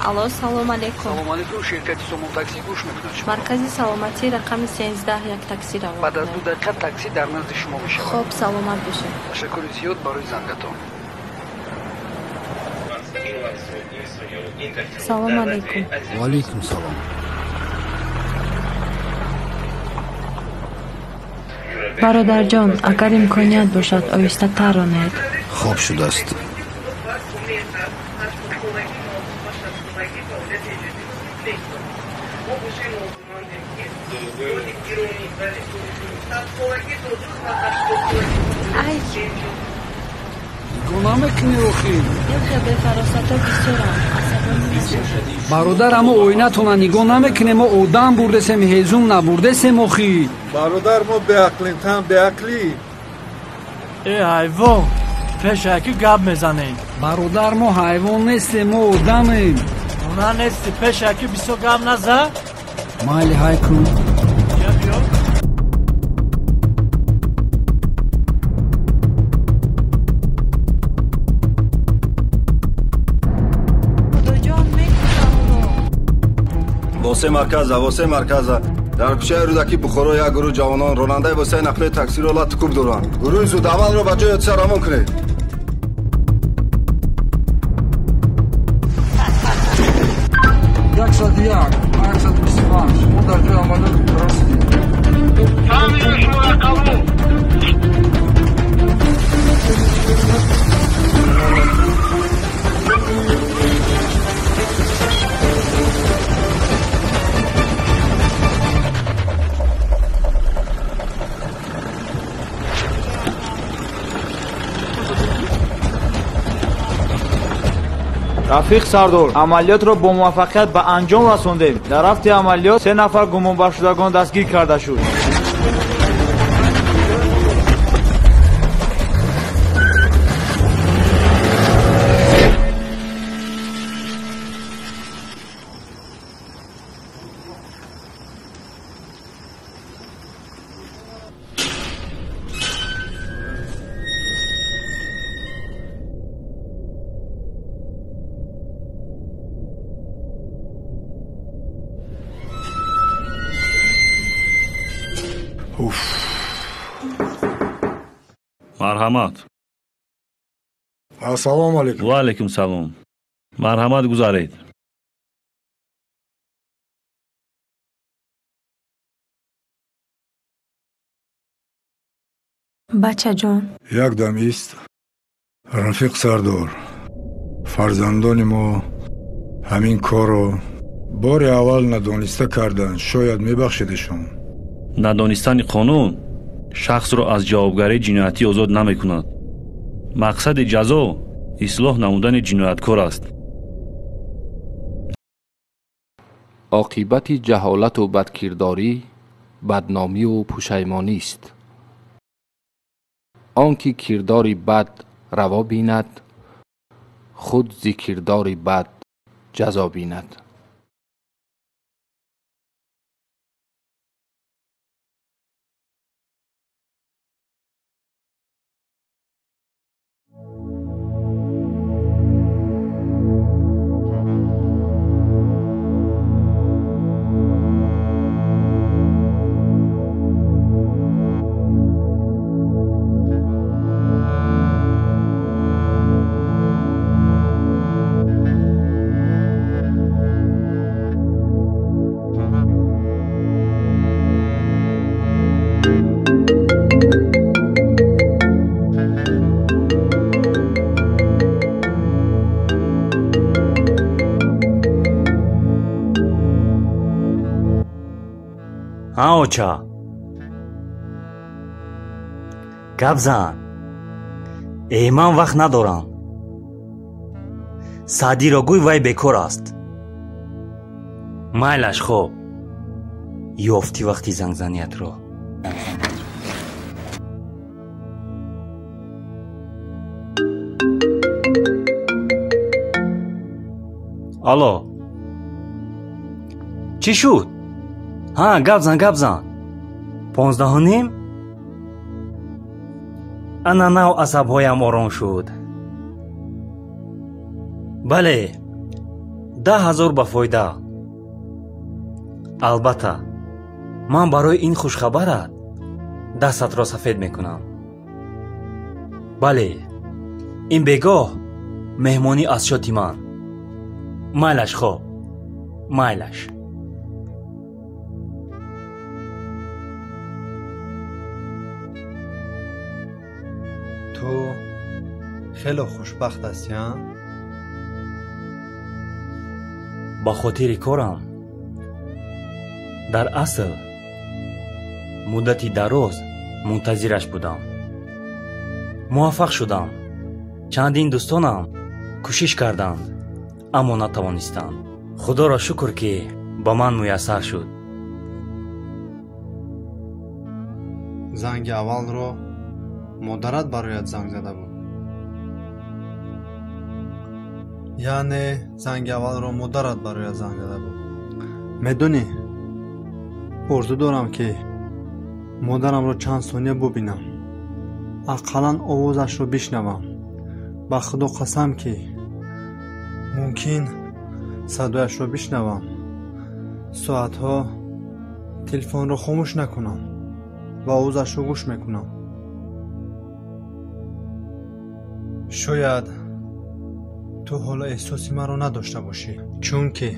Алло, салом алейкум. Салом алейкум, ширкати Сомон такси гӯш мекунад шумо. Маркази саломатӣ рақами 13 як такси равон. Баъд аз 2 дақиқа такси дар назди шумо мешавад. Хуб, саломат бошед. Ташаккури зиёд барои зангатон. Салом алейкум. Ва алейкум салом. бародарҷон, агар имконият бошад оҳистатар ронед. Хуб шудааст. ай гуноҳ мекунӣ охӣ. илхе бефаросато бисёрам. асабонӣ мешавам. бародар, аммо оинатона нигоҳ намекунем. мо одам бурдесем, ҳезум набурдесем охӣ. бародар, мо беақлим, тан беақлӣ. ҳайвон, пешаки гап мезанем. бародар, мо ҳайвон нестем, мо одамем. Ona nesti, пешаки бисо гап наза. майли ҳай кун. восе марказа дар кӯчаи рӯдаки бухоро як гурӯҳ ҷавонон ронандаи восаи нақлии таксиро лати кӯб доранд. гурӯҳи зудамалро ба ҷои ҳодиса равон кунед. мо дар ҷои амалиёт расидем. рафиқ сардор, амалиётро бо муваффақият ба анҷом расондем. дар рафти амалиёт 3 нафар гумонбаршудагон дастгир карда шуд. марҳамат. Ассалому алейкум. Ва алейкум салом. марҳамат гузаред. бачаҷон, Якдам ист. Рафиқ сардор, фарзандони мо ҳамин корро бори аввал надониста карданд. Шояд мебахшедашон. надонистани қонун шахсро аз ҷавобгарии ҷиноятӣ озод намекунад. мақсади ҷазо ислоҳ намудани ҷинояткор аст. عاقبت جهالت و بدکرداری بدنامی و پشیمانی است. آنکه کرداری بد روا بیند خود ز کرداری بد جزا بیند. аоча гап зан. ман вақт надорам. саъдиро гӯй вай бекор аст. майлаш хоб ёфти вақти зангзаниятро. алло, чӣ шуд? гап зан 15:30. ананав асабҳоям ором шуд. бале, 10,000 ба фоида. албатта ман барои ин хушхабарат дастатро сафед мекунам. бале, ин бегоҳ меҳмонӣ аз шоти ман. майлаш хоб, майлаш. ту хело хушбахт ҳастӣ, а? ба хотири корам дар асл муддати дароз мунтазираш будам. муваффақ шудам. чандин дӯстонам кӯшиш карданд, аммо натавонистанд. худоро шукр ки ба ман муяссар шуд. занги аввалро модарат барояд занг зада буд. яъне занги аввалро модарат барояд занг зада буд. медонӣ, орзу дорам ки модарамро чанд сония бубинам, ақаллан овозашро бишнавам. ба худо қасам ки мумкин садояшро бишнавам, соатҳо телефонро хомӯш накунам ва овозашро гӯш мекунам. шояд ту ҳоло эҳсоси маро надошта бошӣ, чунки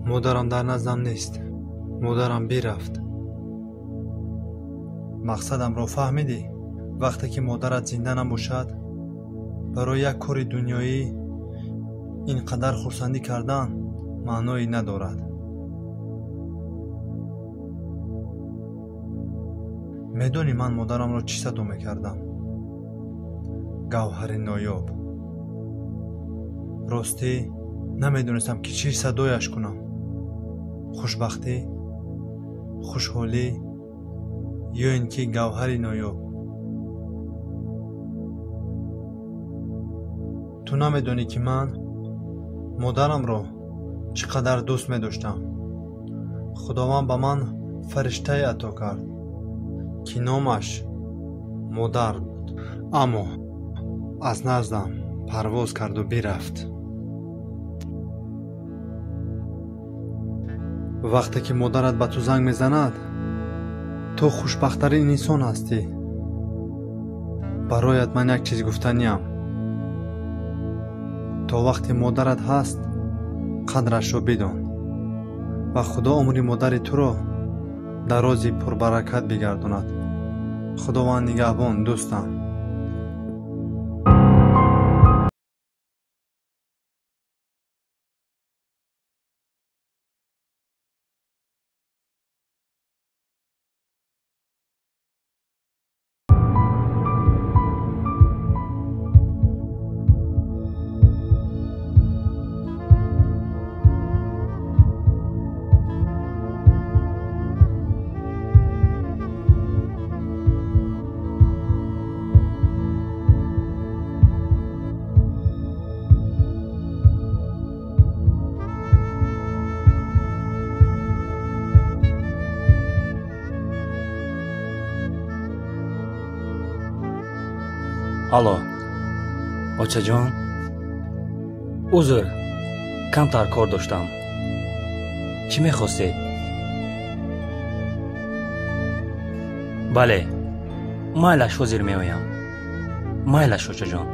модарам дар наздам нест. модарам бирафт. мақсадамро фаҳмидӣ? вақте ки модарат зинда набошад, барои як кори дунёӣ ин қадар хурсандӣ кардан маъное надорад. медонӣ ман модарамро чӣ садо мекардам? гавҳари ноёб. ростӣ намедонистам ки чӣ садояш кунам. хушбахтӣ, хушҳолӣ ё ин ки гавҳари ноёб. ту намедонӣ ки ман модарамро чӣ қадар дӯст медоштам. худованд ба ман фариштае ато кард ки номаш модар буд, аммо аз наздам парвоз карду бирафт. вақте ки модарат ба ту занг мезанад, ту хушбахттарин инсон ҳастӣ. барояд ман як чиз гуфтаниям. то вақте модарат ҳаст, қадрашро бидон ва худо умри модари туро дарози пурбаракат бигардонад. худованд нигаҳбон, дӯстам. алло, очаҷон, узр, камтар кор доштам. чӣ мехостед? бале, майлаш ҳозир меоям. майлаш очаҷон.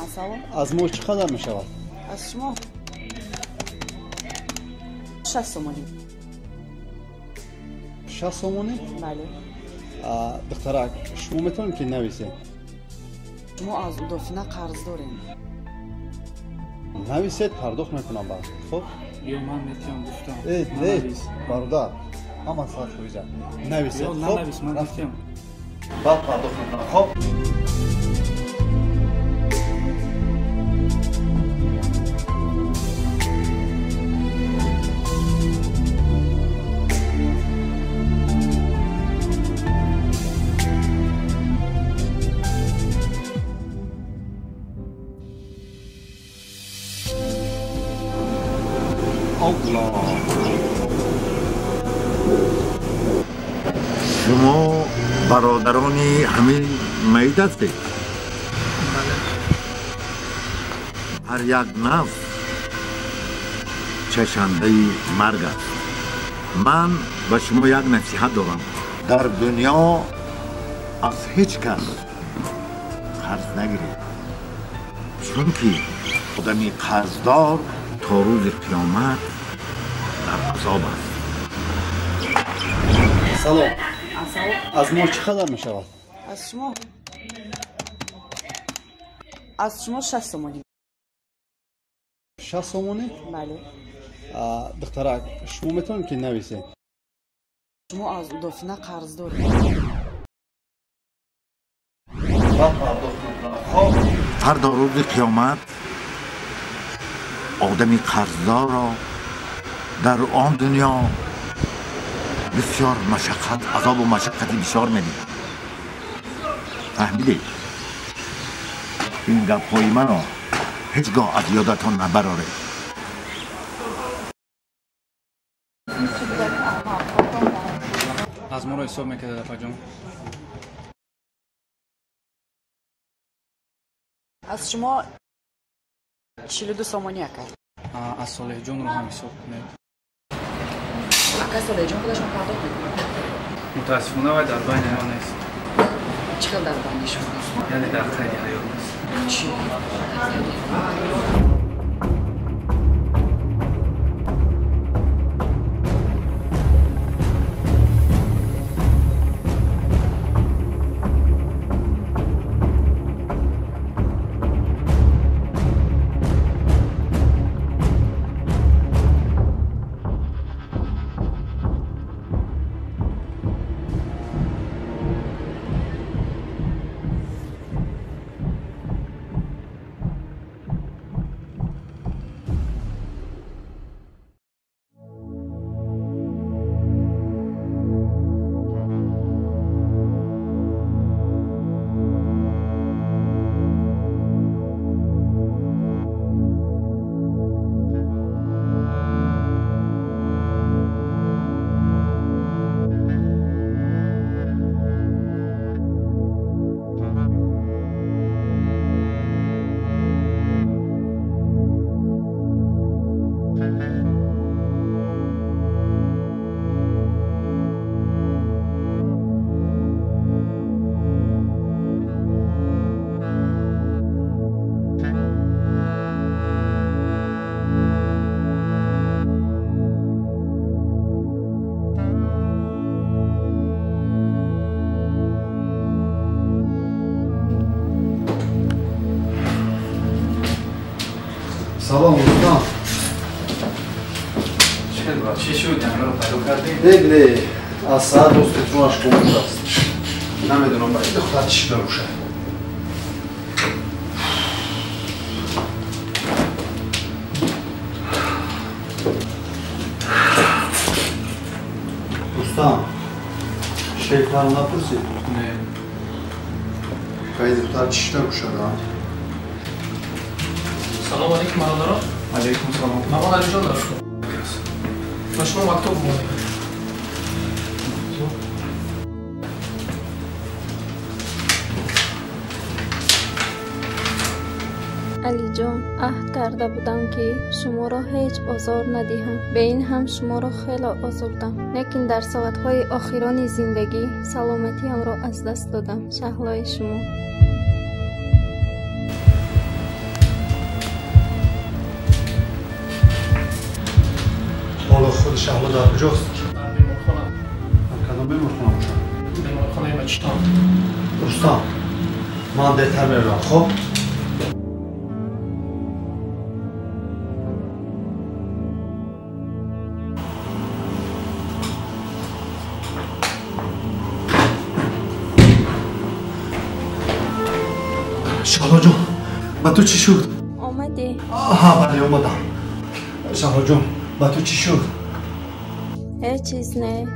سلام. از ما چقدر می شود؟ از شما 60 سومانی. 60 سومانی؟ بله. دخترک شما میتونید که نویسید؟ ما از دافینه قرض داریم. نویسید پرداخت میکنم بعد. خب؟ یا من میتونم گفتم. نه برادر همه ساعت خویزه نویسید. یا خب؟ نویس من گفتم. بعد پرداخت میکنم. خب؟ شما برادرانی همین میت هستید؟ هر یک نفس چشنده مرگ است. من به شما یک نصیحت دارم. در دنیا از هیچ کس قرض نگیرید، چون که آدمی قرضدار تا روز قیامت در عذاب است. سلام. از ما چقدر می شود؟ از شما 60 سومانی. 60 سومانی؟ بله. دخترک شما میتونید که نویسید؟ ما از دافینه قرض داریم. فردا روز قیامت آدمی قرضدار را در آن دنیا بسیار مشقت، عذاب و مشقتی بسیار میدید. فهمیدید؟ این گپ‌های منو هیچگاه از یادتان نبراره. از ما رو حساب میکرده دفعه جان. از شما 42 سومانی کرد. از صالح جان رو هم حساب کنید. اکا صالح جان خودشون پرداخت میکنه. متاسفانه ولی در بین ما نیست. چقدر در بین شما؟ یعنی در خیلی حیات نیست. چی؟ سلام دوستان. چی شد؟ همه رو پیدا کردیم؟ بگلی از ساعت دوستتونش کمون است. نمیدونم باید دختر چی بروشه. دوستان شیخ رو نپرسید؟ نه. باید دختر چی بروشه دا؟ سلام علیکم مرادارا. علیکم سلام. مامان علی جان داشت. با شما مکتوب بود. علی جان عهد کرده بودم که شما را هیچ آزار ندهم. به این هم شما را خیلی آزردم، لیکن در ساعتهای آخران زندگی سلامتیم را از دست دادم. شهلای شما. شهلا در کجاست؟ در بیمارخانه. در کدام بیمارخانه باشم؟ بیمارخانه بچتان. رستم من بهتر میرم. خب شهلا جان با تو چی شد؟ آمدی؟ آها بله اومدم. شهلا جان با تو چی شد؟ هیچ چیز نه.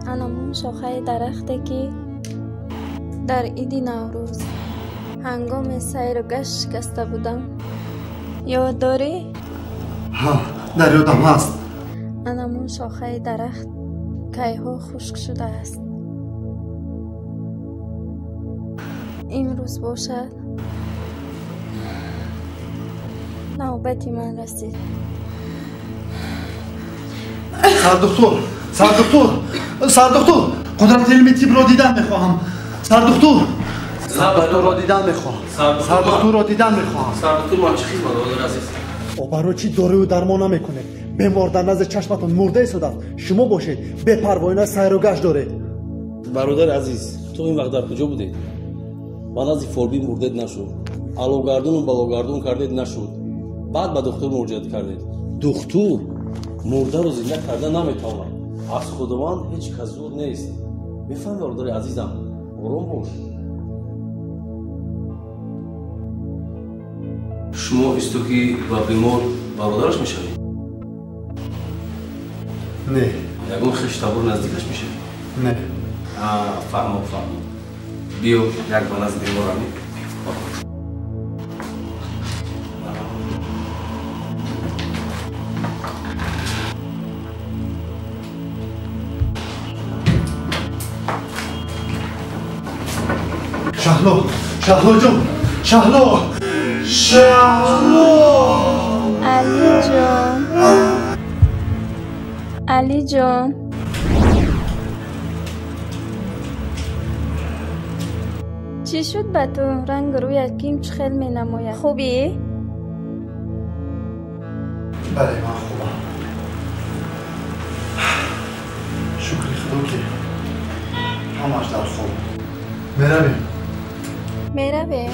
انامون شاخه درخته که در عید نوروز هنگام سیر و گشت شکسته بودم. یاد داری؟ ها در یادم هست. انامون شاخه درخت کیها خشک شده است. امروز باشد نوبتی من رسید. سردکتر قدرت علمی تیب را دیدن میخواهم. سردکتر را دیدن میخواهم. سردکتر ما چی خدمت دادر عزیز؟ برای چی داروی و درمان نمیکنه؟ بیمار در نزد چشمتون مرده ایستاده. شما باشید به پروانه سیر و گشت داره. برادر عزیز تو این وقت در کجا بودی؟ من از فوربی مردد نشد. алогардун و балогардун кардед нашуд. баъд ба духтур муроҷиат кардед. духтур мурдаро зинда карда наметавонад. аз худованд ҳеҷ кас зуд нест. мефаҳмӣ бародари азизам, ором бош. шумо исту ки ба бемор бародараш мешавед? не. ягон хештабур наздикаш мешавед? не. фаҳмам. биё як ба назди бемор равӣ. شهلا جون شهلا علی جان چی شد با تو؟ رنگ روی کیم چخیل می نماید. خوبی؟ بله من خوبم. شکر خدا که همش در خوب. میرویم.